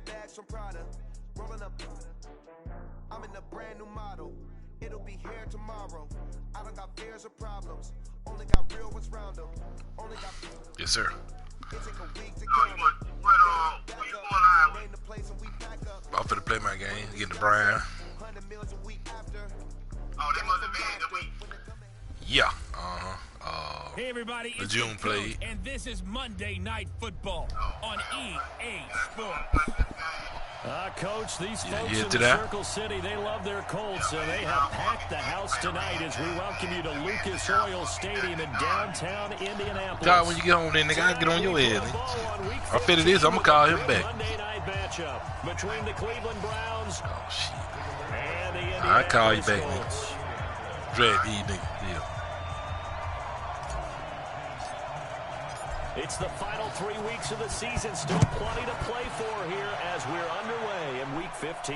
got bags from Prada, rolling up. I'm in a brand new model. It'll be here tomorrow. I don't got fears or problems. Only got real ones round them. Only got. Yes, sir. I'm finna play my game, get the Brian. Oh, that must have been the week. Yeah. Hey everybody, the it's June played. And this is Monday Night Football on EA Sports. Coach, these folks in Circle City, they love their Colts, so they have packed the house tonight as we welcome you to Lucas Oil Stadium in downtown Indianapolis. God, when you get home there, nigga, I get on your head. I fit it is, I'm gonna call him back. Monday night matchup between the Cleveland Browns and the Indianapolis I call you back, Colts. nigga. Drag these niggas, yeah. It's the final 3 weeks of the season. Still plenty to play for here as we're underway in Week 15.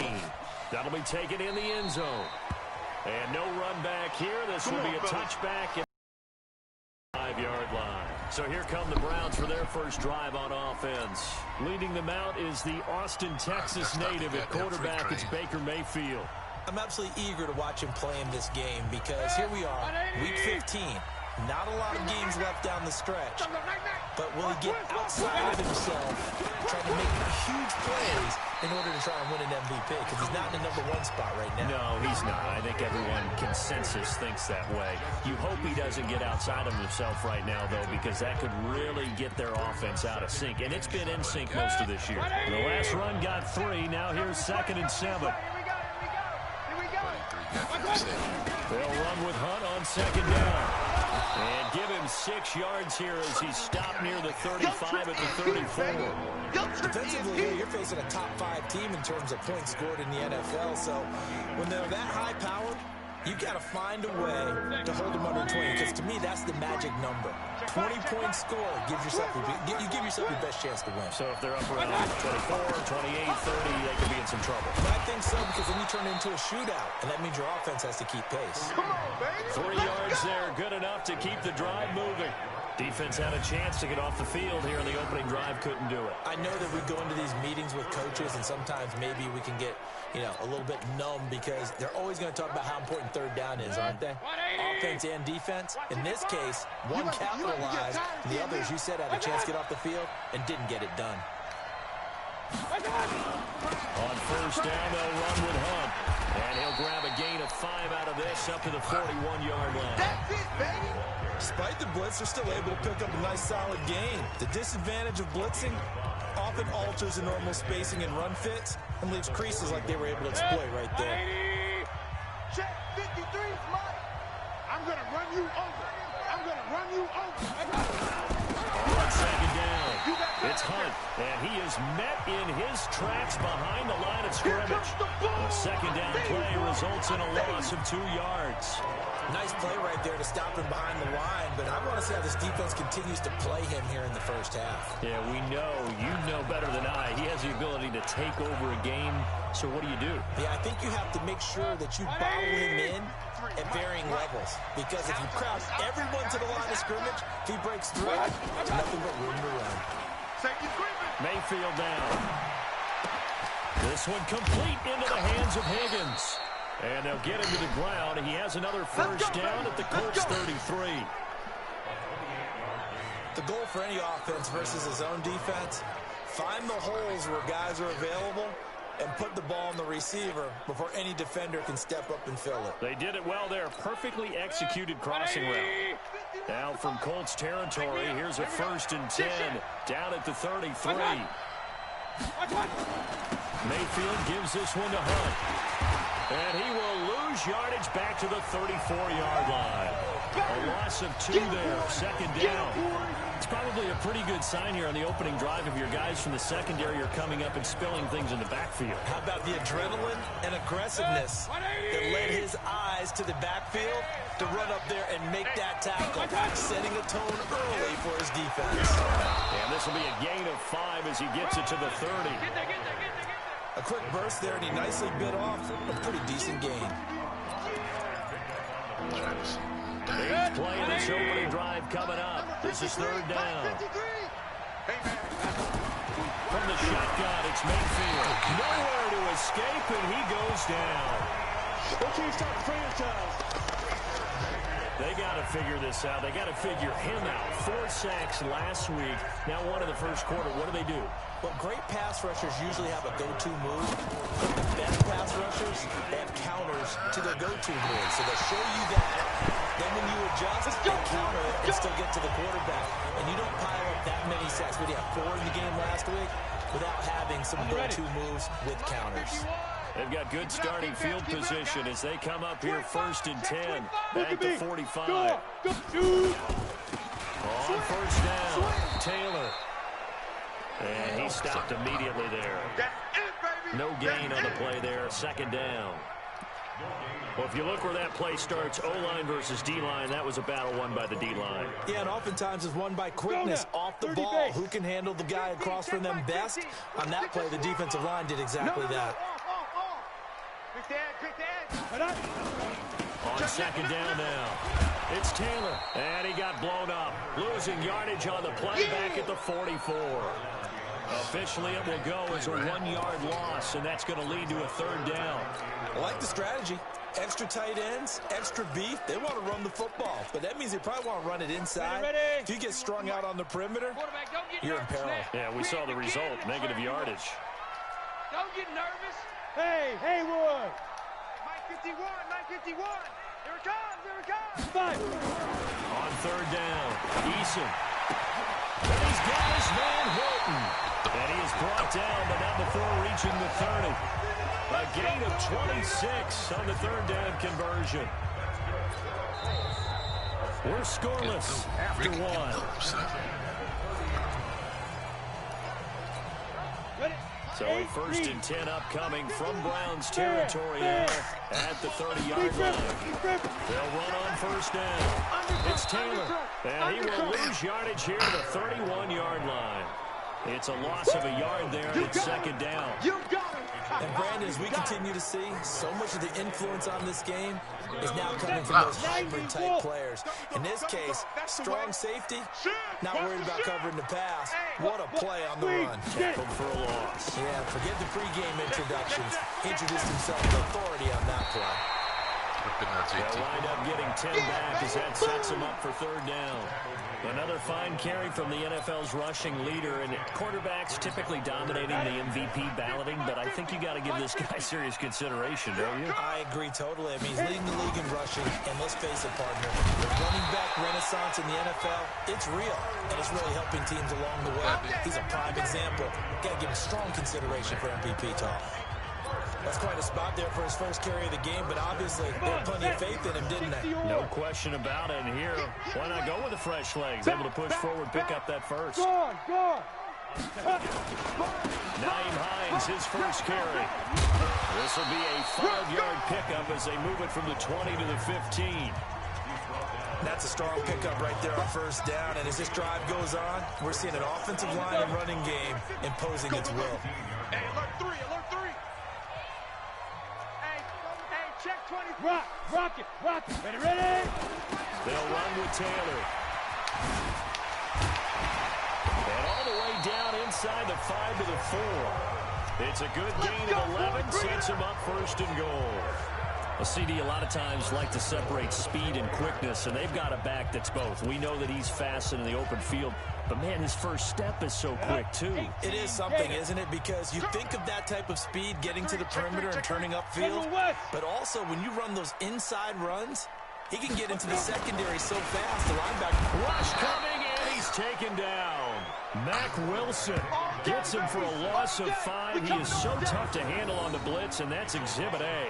That'll be taken in the end zone. And no run back here. This will be a touchback at the 5-yard line. So here come the Browns for their first drive on offense. Leading them out is the Austin, Texas native at quarterback. It's Baker Mayfield. I'm absolutely eager to watch him play in this game because here we are, Week 15. Not a lot of games left down the stretch, but will he get outside of himself, trying to make huge plays in order to try and win an MVP? Because he's not in the #1 spot right now. No, he's not. I think everyone consensus thinks that way. You hope he doesn't get outside of himself right now, though, because that could really get their offense out of sync. And it's been in sync most of this year. The last run got 3. Now here's 2nd and 7. They'll run with Hunt on 2nd down. And give him 6 yards here as he's stopped near the 35 at the 34. Defensively, you're facing a top 5 team in terms of points scored in the NFL. So when they're that high powered, you got to find a way to hold them under 20. Because to me, that's the magic number. 20-point score gives yourself you give yourself your best chance to win. So if they're up around 24, 28, 30, they could be in some trouble. I think so, because then you turn it into a shootout, and that means your offense has to keep pace. Come on, baby. 3 yards there, good enough to keep the drive moving. Defense had a chance to get off the field here in the opening drive, couldn't do it. I know that we go into these meetings with coaches, and sometimes maybe we can get, a little bit numb because they're always going to talk about how important 3rd down is, aren't they? Offense and defense. In this case, one capitalized, and the others, you said, had a chance to get off the field and didn't get it done. On 1st down, they'll run with Hunt. And he'll grab a gain of 5 out of this up to the 41-yard line. That's it, baby. Despite the blitz, they're still able to pick up a nice, solid gain. The disadvantage of blitzing often alters the normal spacing and run fits and leaves creases like they were able to exploit right there. Check 53, Mike. I'm going to run you over. I'm going to run you over. On 2nd down, it's Hunt, and he is met in his tracks behind the line of scrimmage. The 2nd down play results in a loss of 2 yards. Nice play right there to stop him behind the line, but I want to see how this defense continues to play him here in the first half. Yeah, we know. You know better than I. He has the ability to take over a game, so what do you do? Yeah, I think you have to make sure that you bottle him in at varying levels, because if you crowd everyone to the line of scrimmage, if he breaks through, there's nothing but room to run. Mayfield down. This one complete into the hands of Higgins. And they'll get him to the ground. He has another 1st down at the Colts 33. The goal for any offense versus his own defense, find the holes where guys are available and put the ball on the receiver before any defender can step up and fill it. They did it well there. Perfectly executed crossing route. Now from Colts territory, here's a 1st and 10 down at the 33. Mayfield gives this one to Hunt. And he will lose yardage back to the 34-yard line. A loss of 2 there, 2nd down. It's probably a pretty good sign here on the opening drive of your guys from the secondary are coming up and spilling things in the backfield. How about the adrenaline and aggressiveness that led his eyes to the backfield to run up there and make that tackle, setting a tone early for his defense. And this will be a gain of 5 as he gets it to the 30. A quick burst there, and he nicely bit off a pretty decent gain. Big play in this opening drive coming up. This is 3rd down. from the shotgun. It's Mayfield. Nowhere to escape, and he goes down. They got to figure this out. They got to figure him out. 4 sacks last week. Now one in the first quarter. What do? Well, great pass rushers usually have a go-to move. But the best pass rushers, they have counters to their go-to move. So they'll show you that. Then when you adjust, they counter it and still get to the quarterback. And you don't pile up that many sacks. What do you have, 4 in the game last week? Without having some go-to moves with counters. They've got good starting field position as they come up here 1st and 10 at the 45. On first down, Taylor. And he stopped immediately there. No gain on the play there, 2nd down. Well, if you look where that play starts, O-line versus D-line, that was a battle won by the D-line. Yeah, and oftentimes it's won by quickness off the ball. Who can handle the guy across from them best? On that play, the defensive line did exactly that. On 2nd down now, it's Taylor, and he got blown up. Losing yardage on the play back at the 44. Officially, it will go as a 1-yard loss, and that's going to lead to a 3rd down. I like the strategy. Extra tight ends, extra beef. They want to run the football, but that means they probably want to run it inside. If you get strung out on the perimeter, you're in peril. Yeah, we saw the result, negative yardage. Don't get nervous. Hey, Haywood. Mike 51, Mike 51. Here it comes. Five. On 3rd down, Eason. And he's got his man Hilton. And he is brought down, but not before reaching the 30. A gain of 26 on the 3rd down conversion. We're scoreless after 1. So a 1st and 10 upcoming from Browns territory now at the 30-yard line. They'll run on 1st down. It's Taylor, and he will lose yardage here to the 31-yard line. It's a loss of a yard there, and it's 2nd down. And Brandon, as we continue to see, so much of the influence on this game is now coming from those hybrid-type players. In this case, strong safety, not worried about covering the pass. What a play on the run. Tackled for a loss. Yeah, forget the pregame introductions. Introduced himself with authority on that play. They'll wind up getting 10 back as that sets him up for 3rd down. Another fine carry from the NFL's rushing leader, and quarterbacks typically dominating the MVP balloting, but I think you got to give this guy serious consideration, don't you? I agree totally. I mean, he's leading the league in rushing, and let's face it, partner, the running back renaissance in the NFL, it's real, and it's really helping teams along the way. He's a prime example. Got to give him strong consideration for MVP talk. That's quite a spot there for his first carry of the game, but obviously they had plenty of faith in him, didn't they? No question about it. And here, why not go with the fresh legs? Able to push forward, pick up that first. Nyheim Hines, his first carry. This will be a 5-yard pickup as they move it from the 20 to the 15. That's a strong pickup right there on 1st down, and as this drive goes on, we're seeing an offensive line and running game imposing its will. Hey, alert 3. Check 20. Rock it. Ready? They'll run with Taylor. And all the way down inside the 5 to the 4. It's a good gain of 11, sets him up 1st and goal. Well, CD, a lot of times like to separate speed and quickness, and they've got a back that's both. We know that he's fast in the open field, but, man, his first step is so quick, too. It is something, isn't it? Because you think of that type of speed getting to the perimeter and turning upfield, but also when you run those inside runs, he can get into the secondary so fast. The linebacker. Rush coming, and he's taken down. Mack Wilson gets him for a loss of 5. He is so tough to handle on the blitz, and that's Exhibit A.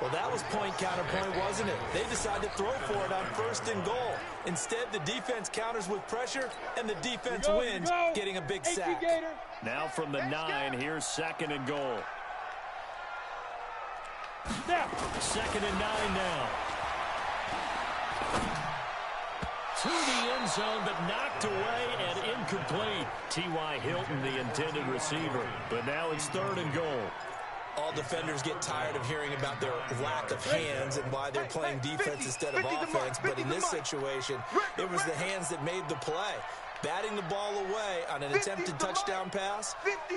Well, that was point counterpoint, wasn't it? They decided to throw for it on 1st and goal. Instead, the defense counters with pressure, and the defense wins, getting a big sack. Now from the 9, here's 2nd and goal. 2nd and 9 now. To the end zone, but knocked away and incomplete. T.Y. Hilton, the intended receiver. But now it's 3rd and goal. All defenders get tired of hearing about their lack of hands and why they're playing defense instead of offense. But in this situation, it was the hands that made the play. batting the ball away on an attempted touchdown pass.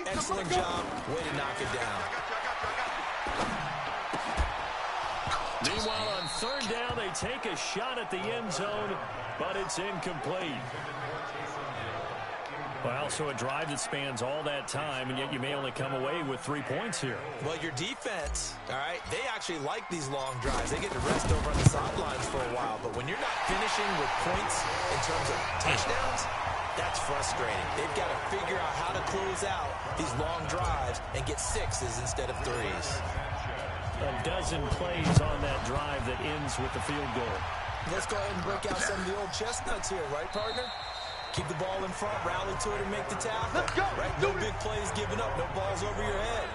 Excellent job. Way to knock it down. Meanwhile, on third down, they take a shot at the end zone, but it's incomplete. Well, so a drive that spans all that time, and yet you may only come away with 3 points here. Well, your defense, all right, they actually like these long drives. They get to rest over on the sidelines for a while. But when you're not finishing with points in terms of touchdowns, that's frustrating. They've got to figure out how to close out these long drives and get 6s instead of 3s. A dozen plays on that drive that ends with the field goal. Let's go ahead and break out some of the old chestnuts here, right, partner? Keep the ball in front, rally to it, and make the tackle. Let's go. Right? No big plays given up, no balls over your head.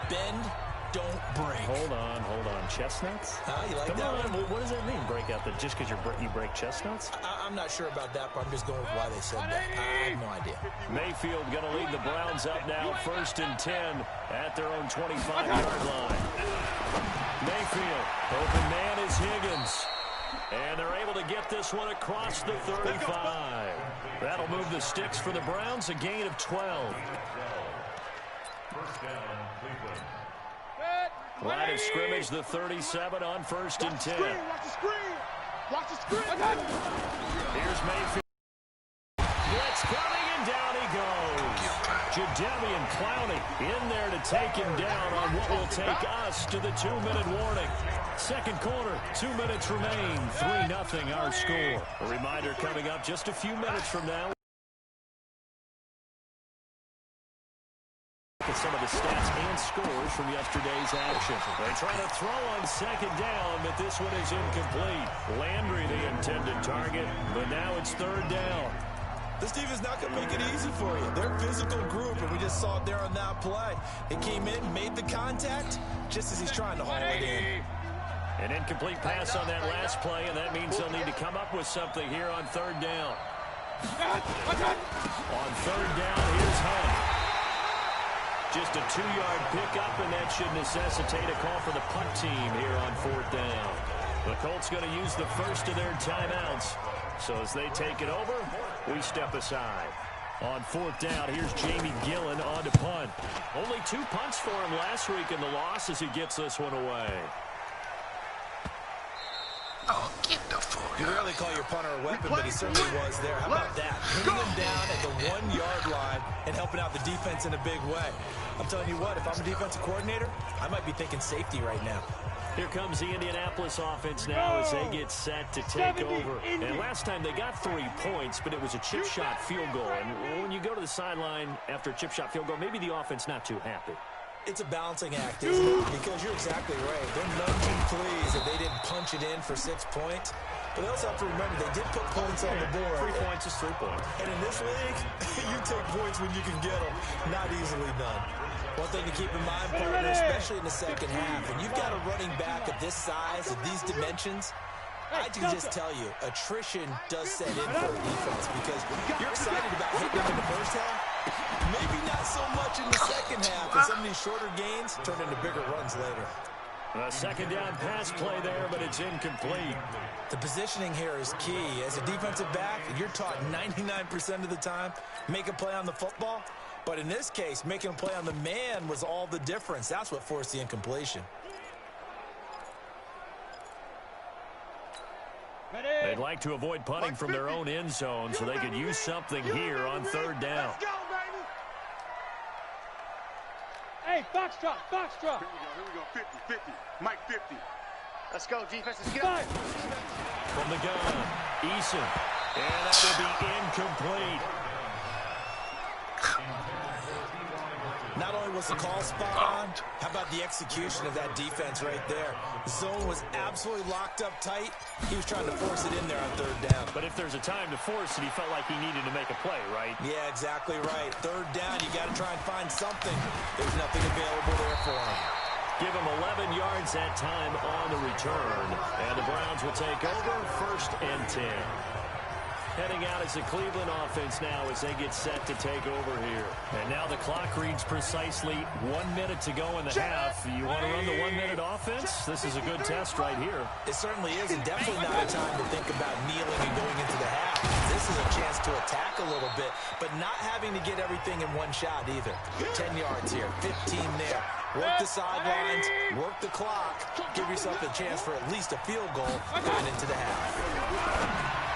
Bend, don't break. Hold on. Chestnuts? You like Come that on. one? What does that mean, break out? That just because you break chestnuts? I'm not sure about that, but I'm just going with why they said that. I have no idea. Mayfield going to lead the Browns up now, 1st and 10 at their own 25-yard line. Mayfield, open man is Higgins. And they're able to get this one across the 35. That'll move the sticks for the Browns, a gain of 12. Line of scrimmage, the 37 on 1st and 10. Watch the screen. Watch the screen. Here's Mayfield. Blitz coming, and down he goes. Jadeveon Clowney in there to take him down on what will take us to the 2-minute warning. Second quarter, 2 minutes remain. 3-0 our score. A reminder coming up just a few minutes from now. Look at some of the stats and scores from yesterday's action. They try to throw on second down, but this one is incomplete. Landry, the intended target, but now it's third down. This team is not going to make it easy for you. They're a physical group, and we just saw it there on that play. It came in, made the contact, just as he's trying to haul it in. An incomplete pass on that last play, and that means they'll need to come up with something here on third down. On third down, here's Hunt. Just a 2-yard pickup, and that should necessitate a call for the punt team here on fourth down. The Colts going to use the first of their timeouts. So as they take it over, we step aside. On fourth down, here's Jamie Gillen on to punt. Only 2 punts for him last week in the loss as he gets this one away. Oh, get the fuck You out. rarely call your punter a weapon, but he certainly was there. How about that? Pinning him down at the 1-yard line and helping out the defense in a big way. I'm telling you what, if I'm a defensive coordinator, I might be thinking safety right now. Here comes the Indianapolis offense now as they get set to take over. And last time they got 3 points, but it was a chip shot field goal. And when you go to the sideline after a chip shot field goal, maybe the offense not too happy. It's a balancing act, isn't it? Because you're exactly right. They're none too pleased that they didn't punch it in for 6 points. But they also have to remember they did put points on the board. 3 points is 3 points. And in this league, you take points when you can get them. Not easily done. One thing to keep in mind, partner, especially in the second half, when you've got a running back of this size, of these dimensions, I can just tell you, attrition does set in for a defense because you're excited about hitting them in the first half. Maybe not so much in the second half, and some of these shorter gains turn into bigger runs later. A second down pass play there, but it's incomplete. The positioning here is key. As a defensive back, you're taught 99% of the time, make a play on the football. But in this case, making a play on the man was all the difference. That's what forced the incompletion. They'd like to avoid punting from their own end zone so they could use something here on third down. Let's go, baby. Hey, foxtrot. Here we go. 50, 50. Mike 50. Let's go, defense. Let's get up. From the gun, Eason. And that will be incomplete. Not only was the call spot on, how about the execution of that defense right there? The zone was absolutely locked up tight. He was trying to force it in there on third down. But if there's a time to force it, he felt like he needed to make a play, right? Yeah, exactly right. Third down, you got to try and find something. There's nothing available there for him. Give him 11 yards that time on the return. And the Browns will take over 1st and 10. Heading out is the Cleveland offense now as they get set to take over here. And now the clock reads precisely 1 minute to go in the half. You want to run the 1 minute offense? This is a good test right here. It certainly is, and definitely not a time to think about kneeling and going into the half. This is a chance to attack a little bit, but not having to get everything in one shot either. 10 yards here, 15 there. Work the sidelines, work the clock, give yourself a chance for at least a field goal going into the half.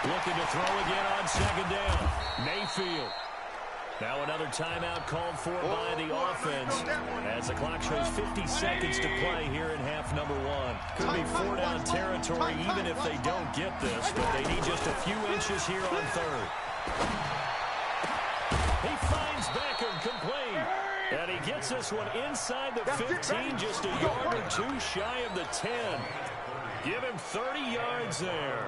Looking to throw again on second down. Mayfield. Now another timeout called for by the offense as the clock shows 50 seconds to play here in half number 1. Could be 4-down territory even if they don't get this, but they need just a few inches here on third. He finds Beckham complete. And he gets this one inside the 15, just a yard or two shy of the 10. Give him 30 yards there.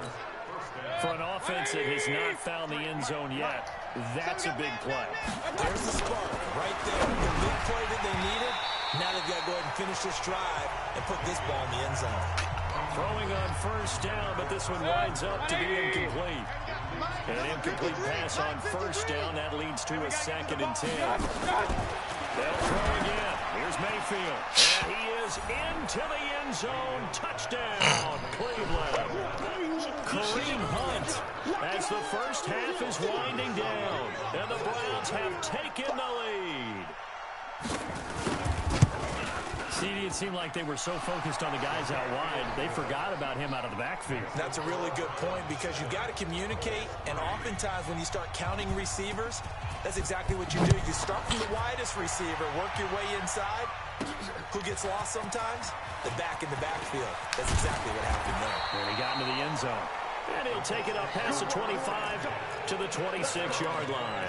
For an offense that has not found the end zone yet, that's a big play. There's the spark right there. The big play that they needed. Now they've got to go ahead and finish this drive and put this ball in the end zone. Throwing on first down, but this one winds up to be incomplete. An incomplete pass on first down. That leads to a 2nd and 10. They'll throw again. Here's Mayfield. And he is into the end zone. Touchdown, Cleveland. Kareem Hunt as the first half is winding down. And the Browns have taken the lead. CD, it seemed like they were so focused on the guys out wide, they forgot about him out of the backfield. That's a really good point because you've got to communicate, and oftentimes when you start counting receivers, that's exactly what you do. You start from the widest receiver, work your way inside. Who gets lost sometimes? The back in the backfield. That's exactly what happened there. And he got into the end zone. And he'll take it up past the 25 to the 26-yard line.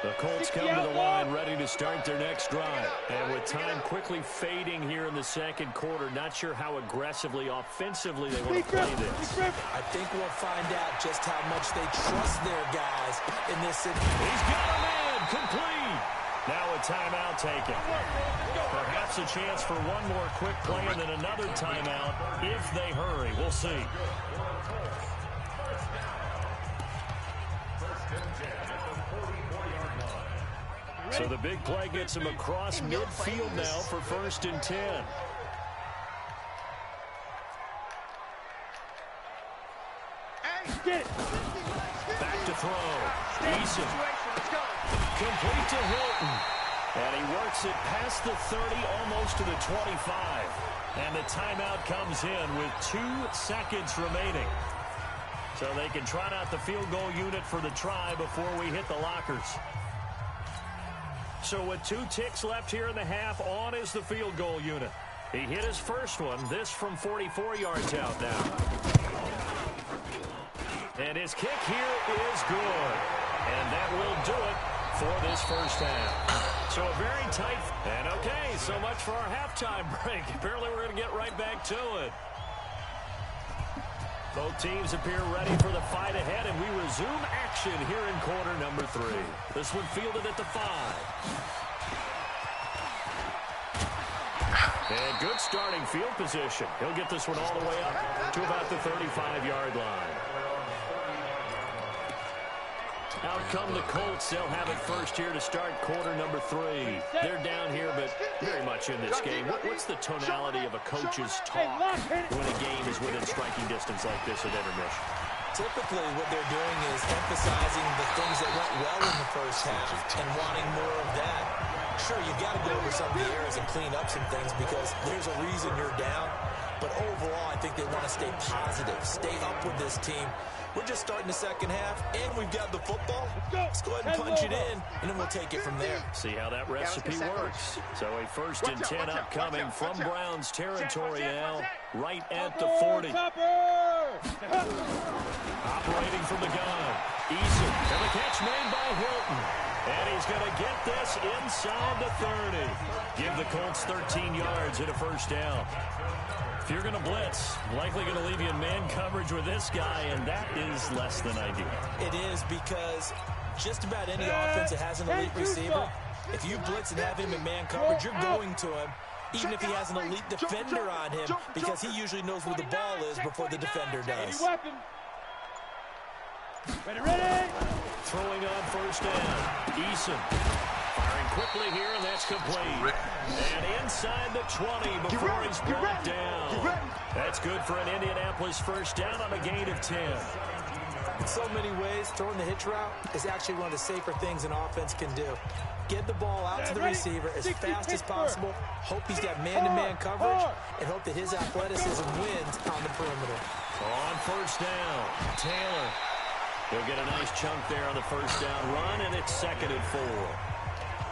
The Colts come to the line ready to start their next drive. And with time quickly fading here in the second quarter, not sure how aggressively, offensively they want to play this. I think we'll find out just how much they trust their guys in this situation. He's got a man complete. Now a timeout taken. Perhaps a chance for one more quick play and then another timeout if they hurry. We'll see. So the big play gets him across midfield now for 1st and 10. Back to throw. Eason. Complete to Hilton. And he works it past the 30, almost to the 25. And the timeout comes in with 2 seconds remaining. So they can trot out the field goal unit for the try before we hit the lockers. So with 2 ticks left here in the half, on is the field goal unit. He hit his first one, this from 44 yards out now. And his kick here is good. And that will do it for this first half. So a very tight. And okay, so much for our halftime break. Apparently we're going to get right back to it. Both teams appear ready for the fight ahead, and we resume action here in quarter number 3. This one fielded at the 5. And good starting field position. He'll get this one all the way up to about the 35-yard line. Out come the Colts. They'll have it first here to start quarter number 3. They're down here, but very much in this game. What's the tonality of a coach's talk when a game is within striking distance like this at intermission? Typically, what they're doing is emphasizing the things that went well in the first half and wanting more of that. Sure, you've got to go over some of the errors and clean up some things because there's a reason you're down. But overall, I think they want to stay positive, stay up with this team. We're just starting the second half, and we've got the football. Let's go ahead and punch it in, and then we'll take it from there. See how that recipe works. So a 1st and 10 upcoming from Browns territory now, right at the 40. Operating from the gun. Eason, and the catch made by Hilton. And he's going to get this inside the 30. Give the Colts 13 yards and a first down. If you're going to blitz, likely going to leave you in man coverage with this guy, and that is less than ideal. It is because just about any offense that has an elite receiver, if you blitz and have him in man coverage, you're going to him, even if he has an elite defender on him, because he usually knows where the ball is before the defender does. Ready? Throwing on first down. Eason firing quickly here, and that's complete. And inside the 20 before he's brought down. That's That's good for an Indianapolis first down on a gain of 10. In so many ways, throwing the hitch route is actually one of the safer things an offense can do. Get the ball out to the receiver as fast as possible, hope he's got man-to-man coverage, and hope that his athleticism wins on the perimeter. On first down, Taylor. He'll get a nice chunk there on the first down run, and it's 2nd and 4.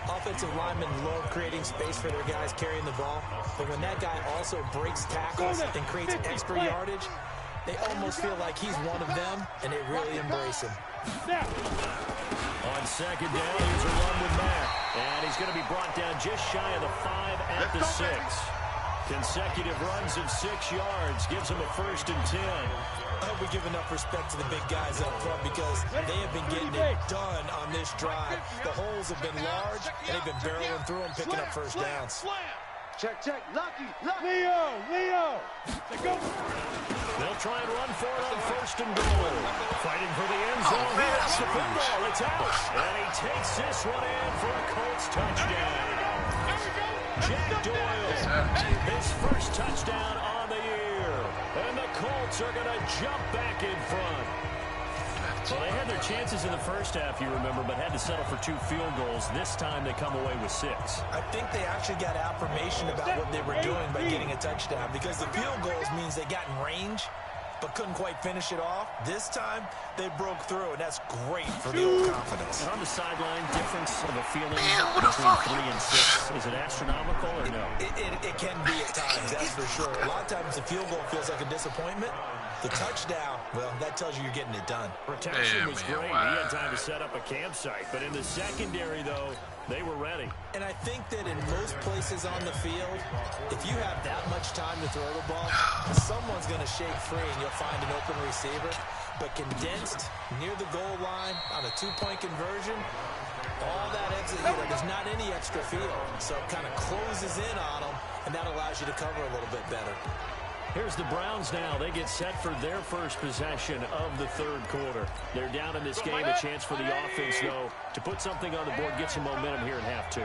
Offensive linemen love creating space for their guys carrying the ball, but when that guy also breaks tackles and creates extra yardage, they almost feel like he's one of them, and they really embrace him. On second down, here's a run with Mack, and he's going to be brought down just shy of the 5 at the 6. Consecutive runs of 6 yards gives him a 1st and 10. I hope we give enough respect to the big guys up front because they have been getting it done on this drive. The holes have been large, and they've been barreling through them, picking up first downs. Check, check. Lucky. Leo. Go. They'll try and run for it on 1st and goal. Fighting for the end zone. Here's the football. It's out. And he takes this one in for a Colts touchdown. Jack Doyle, his first touchdown on the year. And the Colts are going to jump back in front. Well, they had their chances in the first half, you remember, but had to settle for 2 field goals. This time they come away with 6. I think they actually got affirmation about what they were doing by getting a touchdown because the field goals means they got in range but couldn't quite finish it off. This time, they broke through, and that's great for the old confidence. And on the sideline, difference of a feeling between 3 and 6. Is it astronomical or no? It can be at times, that's for sure. A lot of times the field goal feels like a disappointment. The touchdown, well, that tells you you're getting it done. Protection was great. He had time to set up a campsite. But in the secondary, though, they were ready. And I think that in most places on the field, if you have that much time to throw the ball, someone's going to shake free and you'll find an open receiver. But condensed near the goal line on a 2-point conversion, all that exit, there's not any extra field. So it kind of closes in on them, and that allows you to cover a little bit better. Here's the Browns now. They get set for their first possession of the 3rd quarter. They're down in this game. A chance for the offense, though, to put something on the board, get some momentum here in half 2.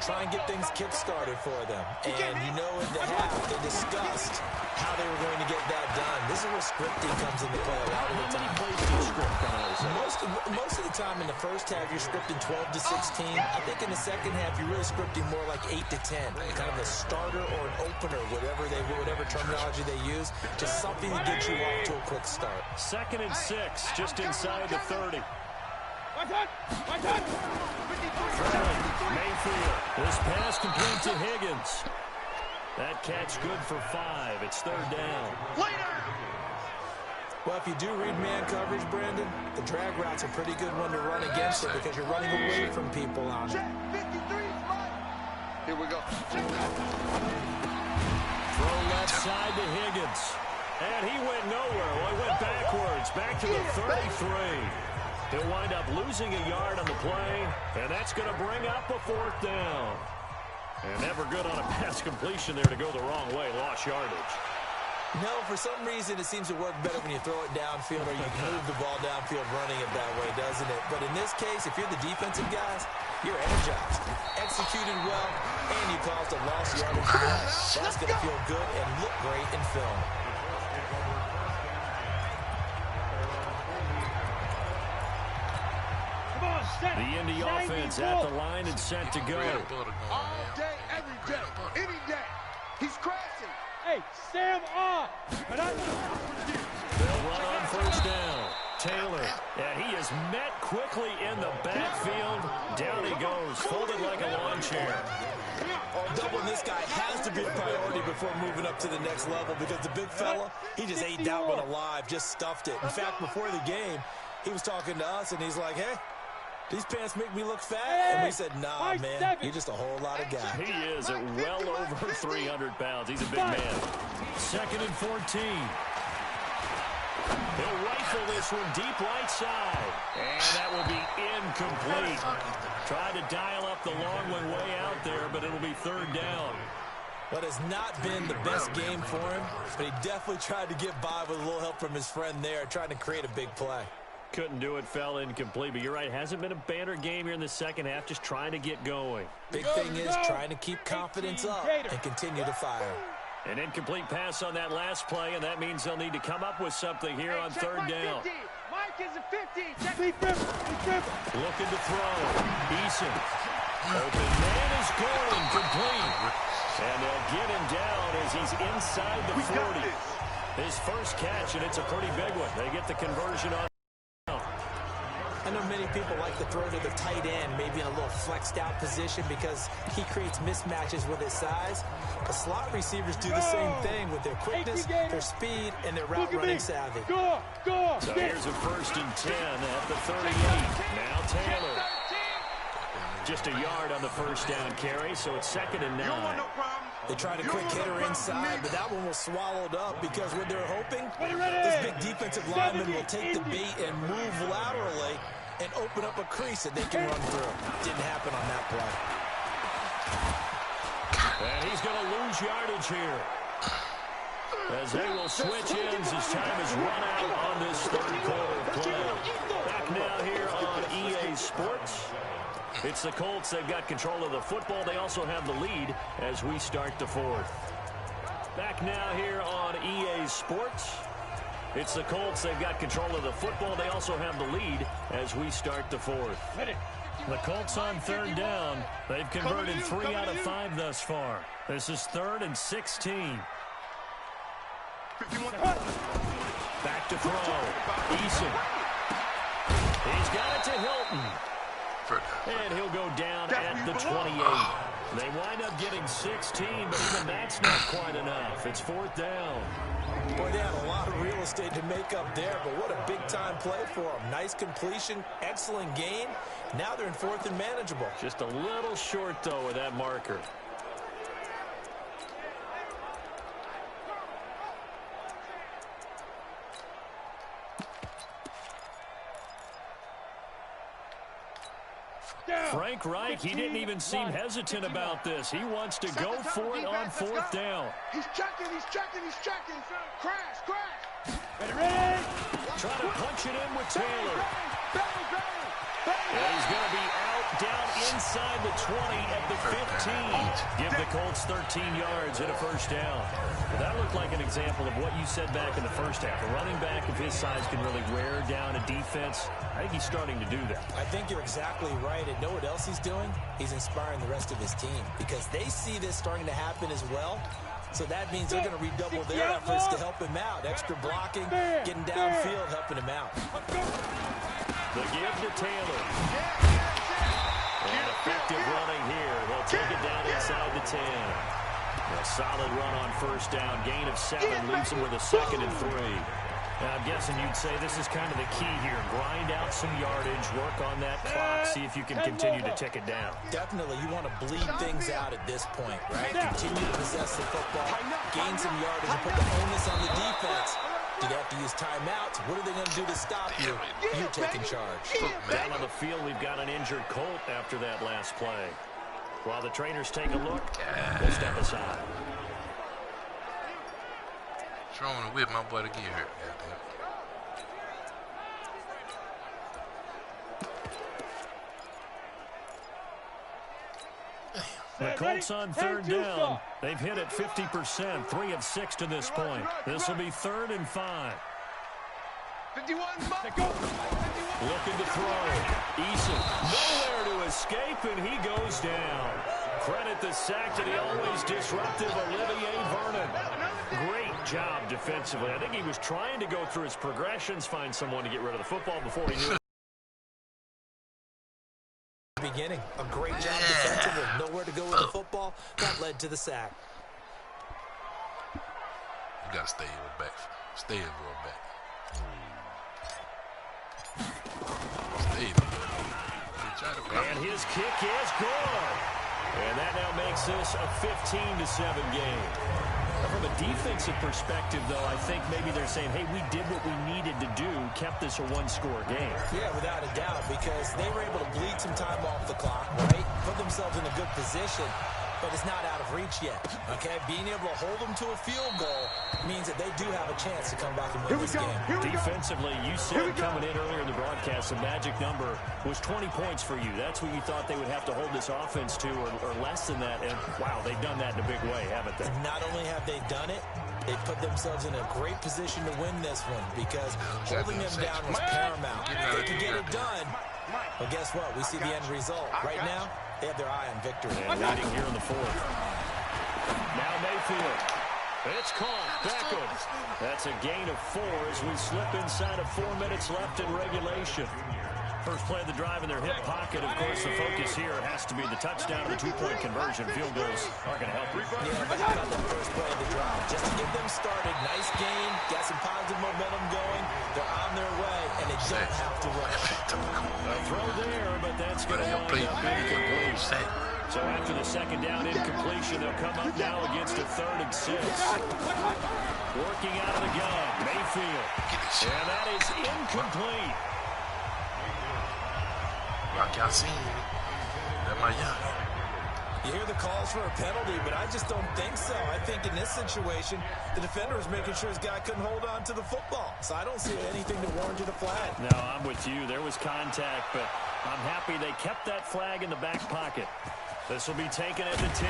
Try and get things kick-started for them. And in the half, they discussed how they were going to get that done. This is where scripting comes into play a lot of the time. How many plays do you script on Most of the time in the first half, you're scripting 12 to 16. I think in the second half, you're really scripting more like 8 to 10. Kind of a starter or an opener, whatever terminology they use. Just something to get you off to a quick start. 2nd and 6, just inside the 30. Mayfield, this pass complete to Higgins. That catch good for 5. It's 3rd down. Well, if you do read man coverage, Brandon, the drag route's a pretty good one to run against it because you're running away from people on it. Here we go. Throw left side to Higgins. And he went nowhere. Well, he went backwards, back to the 33. He'll wind up losing a yard on the play, and that's going to bring up a 4th down. And never good on a pass completion there to go the wrong way. Lost yardage. No, for some reason, it seems to work better when you throw it downfield or you move the ball downfield running it that way, doesn't it? But in this case, if you're the defensive guys, you're energized, executed well, and you caused a lost yardage play. That's going to feel good and look great in film. The Indy offense at the line and set to go. All day, every day, any day. He's crashing. Hey, Sam off. They'll run on first down. Taylor, and he is met quickly in the backfield. Down he goes, folded like a lawn chair. Doubling this guy has to be a priority before moving up to the next level because the big fella, he just ate that one alive, just stuffed it. In fact, before the game, he was talking to us, and he's like, hey, these pants make me look fat. And we said, nah, man, you're just a whole lot of guy. He is at well over 300 pounds. He's a big man. 2nd and 14. He'll rifle this one deep right side. And that will be incomplete. Tried to dial up the long one way out there, but it'll be 3rd down. But it's not been the best game for him, but he definitely tried to get by with a little help from his friend there, trying to create a big play. Couldn't do it, fell incomplete. But you're right, hasn't been a banner game here in the second half, just trying to get going. Big thing is trying to keep confidence up and continue to fire. An incomplete pass on that last play, and that means they'll need to come up with something here on third down. Mike is a 50. Looking to throw. Eason. Open man is going complete. And they'll get him down as he's inside the 40. His first catch, and it's a pretty big one. They get the conversion on. I know many people like to throw to the tight end, maybe in a little flexed out position because he creates mismatches with his size. The slot receivers do the same thing with their quickness, their speed, and their route running savvy. So here's a 1st and 10 at the 38. Now Taylor. Just a yard on the first down carry, so it's 2nd and 9. They tried a quick hitter inside, but that one was swallowed up because what they're hoping, this big defensive lineman will take the bait and move laterally and open up a crease that they can run through. Didn't happen on that play. And he's going to lose yardage here, as they will switch ends as time has run out on this third quarter play. Back now here on EA Sports. It's the Colts. They've got control of the football. They also have the lead as we start the 4th. Back now here on EA Sports. It's the Colts. They've got control of the football. They also have the lead as we start the 4th. The Colts on third down. They've converted 3 out of 5 thus far. This is 3rd and 16. Back to throw. Eason. He's got it to Hilton. And he'll go down at the 28. They wind up getting 16, but even that's not quite enough. It's 4th down. Boy, they had a lot of real estate to make up there, but what a big-time play for them. Nice completion, excellent gain. Now they're in 4th and manageable. Just a little short, though, with that marker. Frank Reich, he didn't even seem hesitant about this. He wants to go for it on 4th down. He's checking. Crash. Ready? Trying to punch it in with Taylor. And he's going to be out down inside the 20 at the 15. Give the Colts 13 yards and a 1st down. Well, that looked like an example of what you said back in the first half. A running back of his size can really wear down a defense. I think he's starting to do that. I think you're exactly right. And know what else he's doing? He's inspiring the rest of his team because they see this starting to happen as well. So that means they're going to redouble their efforts to help him out. Extra blocking, getting downfield, helping him out. The give to Taylor. And effective running here. They'll take it down inside the 10. A solid run on 1st down. Gain of 7 leaves them with a 2nd and 3. Now, I'm guessing you'd say this is kind of the key here. Grind out some yardage, work on that clock, see if you can continue to tick it down. Definitely, you want to bleed things out at this point, right? Continue to possess the football, gain some yardage, and put the onus on the defense. Do they have to use timeouts? What are they going to do to stop you? You're taking charge. Down on the field, we've got an injured Colt after that last play. While the trainers take a look, we'll step aside. Throwing a whip, my boy to get hurt. The Colts on third down. They've hit it 50%, 3 of 6 to this point. This will be 3rd and 5. 51. Looking to throw. Eason nowhere to escape, and he goes down. Credit the sack to the always disruptive Olivier Vernon. Great job defensively. I think he was trying to go through his progressions, find someone to get rid of the football before he knew it. Beginning. A great job defensively. Nowhere to go with the football. That led to the sack. You got to stay in the back. Stay in the back. Stay in the back. And his kick is good. And that now makes this a 15-7 game. Now, from a defensive perspective, though, I think maybe they're saying, hey, we did what we needed to do, kept this a one-score game. Yeah, without a doubt, because they were able to bleed some time off the clock, right? Put themselves in a good position. but it's not out of reach yet. Okay, being able to hold them to a field goal means that they do have a chance to come back and win this game. Defensively, you said coming in earlier in the broadcast, the magic number was 20 points for you. That's what you thought they would have to hold this offense to, or less than that. And wow, they've done that in a big way, haven't they? Not only have they done it, they put themselves in a great position to win this one because holding them down was paramount. They could get it done. But guess what? We see the end result. Right now, they have their eye on victory. And leading here in the fourth. Now Mayfield. It's caught. Beckham. That's a gain of 4 as we slip inside of 4 minutes left in regulation. First play of the drive in their hip pocket. Of course, the focus here has to be the touchdown and the 2-point conversion. Field goals aren't going to help you. Yeah, but how about the first play of the drive? Just to get them started. Nice gain. Got some positive momentum going. They're on their way, and they don't have to rush. A throw there, but that's going to wind up incomplete. So after the second down incompletion, they'll come up now against a 3rd and 6. Working out of the gun, Mayfield. And that is incomplete. Y'all seen that my young. You hear the calls for a penalty, but I just don't think so. I think in this situation, the defender was making sure his guy couldn't hold on to the football. So I don't see anything to warrant a flag. No, I'm with you. There was contact, but I'm happy they kept that flag in the back pocket. This will be taken at the 10.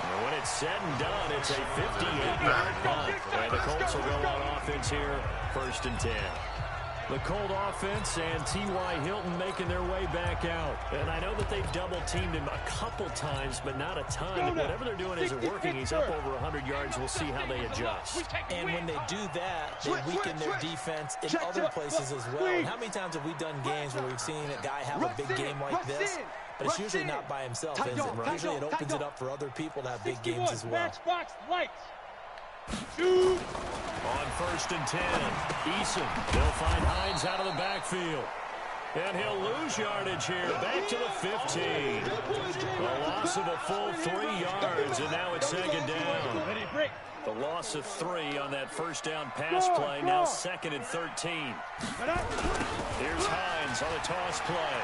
And when it's said and done, it's a 58-yard punt. And the Colts will go on offense here, 1st and 10. The Colt offense and T.Y. Hilton making their way back out. And I know that they've double-teamed him a couple times, but not a ton. And whatever they're doing isn't working. He's up over 100 yards. We'll see how they adjust. And when they do that, they weaken their defense in other places as well. And how many times have we done games where we've seen a guy have a big game like this? But it's usually not by himself, is it? Usually it opens it up for other people to have big games as well. Shoot. On 1st and 10, Eason. They'll find Hines out of the backfield. And he'll lose yardage here. Back to the 15. A loss of a full 3 yards, and now it's 2nd down. The loss of 3 on that first down pass play. Now 2nd and 13. Here's Hines on a toss play.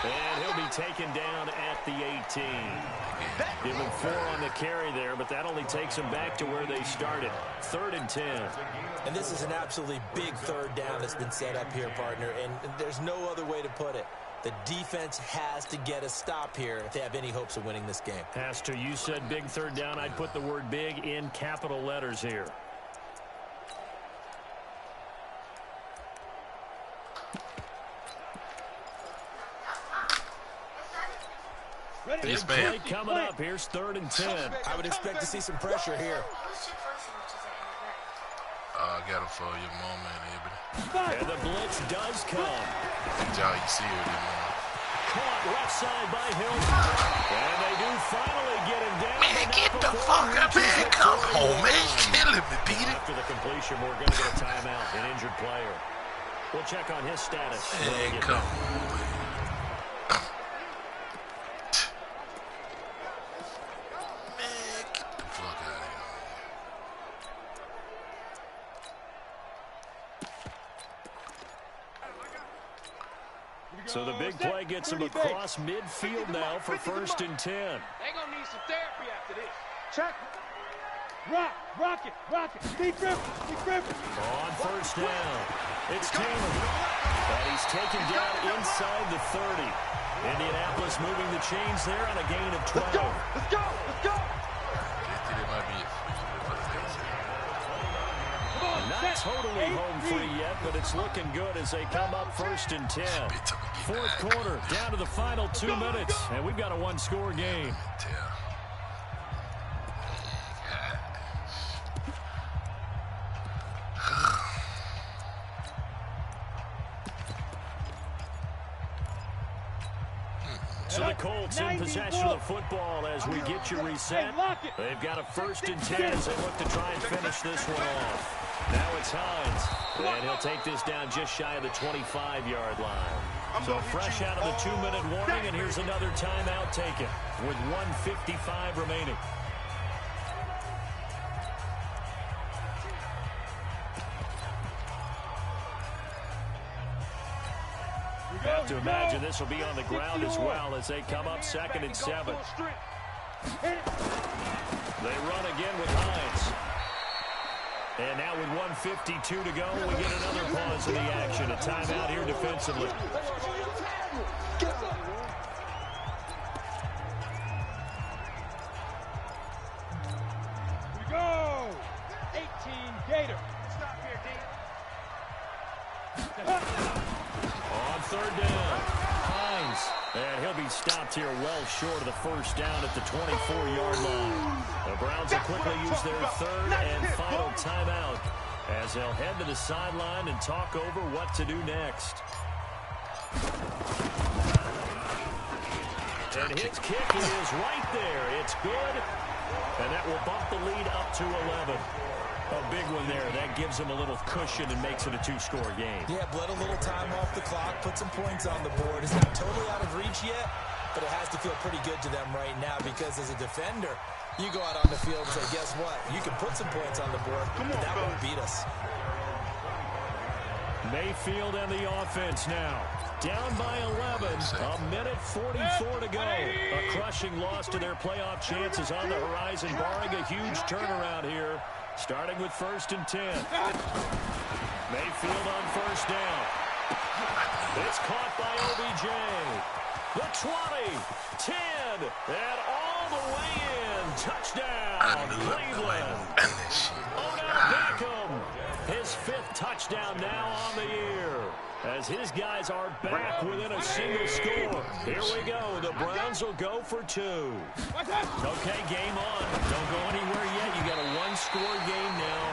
And he'll be taken down at the 18. Give him 4 on the carry there, but that only takes him back to where they started. 3rd and 10. And this is an absolutely big 3rd down that's been set up here, partner, and there's no other way to put it. The defense has to get a stop here if they have any hopes of winning this game. Has to. You said big 3rd down. I'd put the word big in capital letters here. Big play coming up. Here's 3rd and 10. I would expect to see some pressure here. I got it for your moment, Ebony. And the blitz does come. Good job, you see it, man. Caught left side by Hilton. And they do finally get him down. Man, get the fuck up, man. Come on, man. Killing me, Peter. After the completion, we're going to get a timeout. An injured player. We'll check on his status. Man, come on, man. So the big play gets him across midfield now for 1st and 10. They're going to need some therapy after this. Check. Rock it. Be grip. On 1st down, it's Taylor. But he's taken down inside the 30. Indianapolis moving the chains there on a gain of 12. Let's go. Not totally home free yet, but it's looking good as they come up 1st and 10. 4th quarter, down to the final 2 minutes, and we've got a 1-score game. So the Colts in possession of the football as we get you reset. They've got a 1st and 10 as they look to try and finish this one off. Now it's Hines, and he'll take this down just shy of the 25-yard line. So fresh out of the 2-minute warning, and here's another timeout taken with 1:55 remaining. Have to imagine this will be on the ground as well as they come up 2nd and 7. They run again with Hines. And now with 1:52 to go, we get another pause in the action. A timeout here defensively. We go! 18 Gator. Stop here, D. On 3rd down, Hines. And he'll be stopped here well short of the first down at the 24-yard line. The Browns will quickly use their 3rd and final timeout as they'll head to the sideline and talk over what to do next. And his kick is right there. It's good. And that will bump the lead up to 11. A big one there. That gives him a little cushion and makes it a 2-score game. Yeah, bled a little time off the clock, put some points on the board. It's not totally out of reach yet, but it has to feel pretty good to them right now because as a defender, you go out on the field and say, guess what? You can put some points on the board, but that won't beat us. Mayfield and the offense now. Down by 11, a minute 44 to go. A crushing loss to their playoff chances on the horizon, barring a huge turnaround here. Starting with 1st and 10. Mayfield on 1st down. It's caught by OBJ. The 20, 10, and all the way in. Touchdown, Cleveland. Odell Beckham, his 5th touchdown now on the year. As his guys are back within a single score. Here we go. The Browns will go for 2. Okay, game on. Don't go anywhere yet. You got a 1-score game now.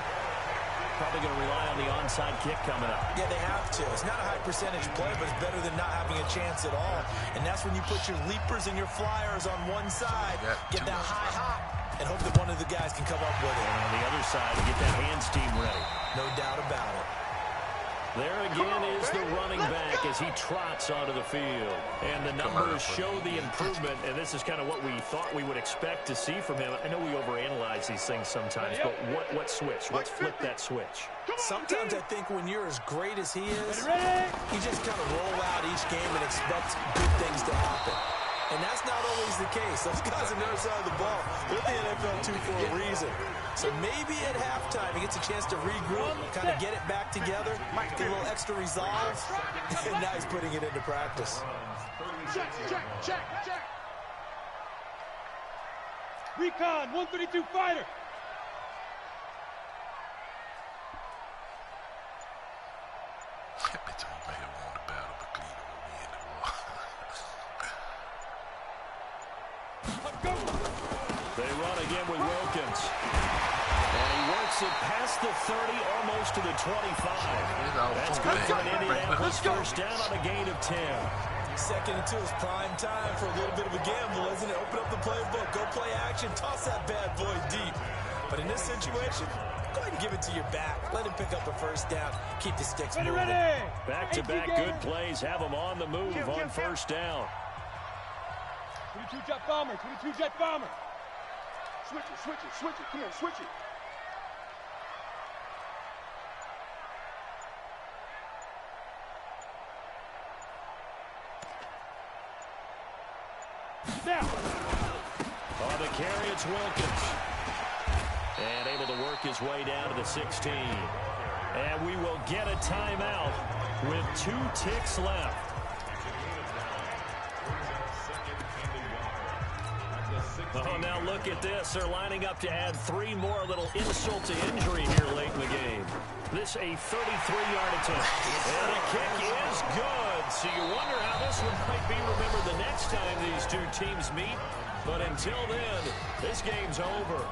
Probably going to rely on the onside kick coming up. Yeah, they have to. It's not a high percentage play, but it's better than not having a chance at all. And that's when you put your leapers and your flyers on one side, get that high hop, and hope that one of the guys can come up with it. And on the other side, get that hands team ready. No doubt about it. There again is the running back as he trots onto the field. And the numbers show the improvement, and this is kind of what we thought we would expect to see from him. I know we overanalyze these things sometimes, but what switch? Let's flip that switch. Sometimes I think when you're as great as he is, you just kind of roll out each game and expect good things to happen. And that's not always the case. Those guys on the other side of the ball, they're the NFL 2 for a reason. So maybe at halftime he gets a chance to regroup, kind of get it back together, get a little extra resolve, and now he's putting it into practice. Check. Recon, 132 fighter. They run again with Wilkins. And he works it past the 30, almost to the 25. That's good for an Indianapolis first down on a gain of 10. 2nd and 2 is prime time for a little bit of a gamble, isn't it? Open up the playbook, go play action, toss that bad boy deep. But in this situation, go ahead and give it to your back. Let him pick up the first down. Keep the sticks moving. Back-to-back good plays have them on the move on first down. 22 jet bomber, 22 jet bomber. Switch it. Come on, switch it. Now. On the carry, it's Wilkins. And able to work his way down to the 16. And we will get a timeout with 2 ticks left. Oh, now look at this. They're lining up to add 3 more, a little insult to injury here late in the game. This a 33-yard attempt. And the kick is good. So you wonder how this one might be remembered the next time these 2 teams meet. But until then, this game's over.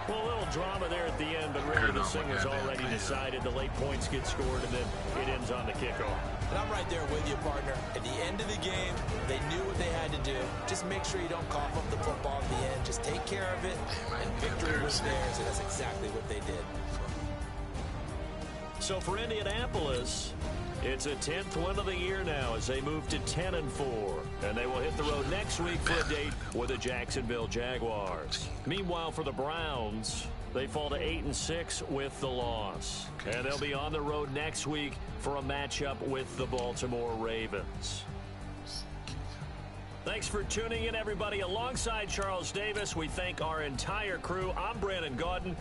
Well, a little drama there at the end, but really this thing was already decided. The late points get scored, and then it ends on the kickoff. And I'm right there with you, partner. At the end of the game, they knew what they had to do. Just make sure you don't cough up the football at the end. Just take care of it, and victory was theirs, and that's exactly what they did. So for Indianapolis, it's a 10th win of the year now as they move to 10-4. And they will hit the road next week for a date with the Jacksonville Jaguars. Meanwhile, for the Browns, They fall to 8-6 with the loss. And they'll be on the road next week for a matchup with the Baltimore Ravens. Thanks for tuning in, everybody. Alongside Charles Davis, we thank our entire crew. I'm Brandon Gaudin.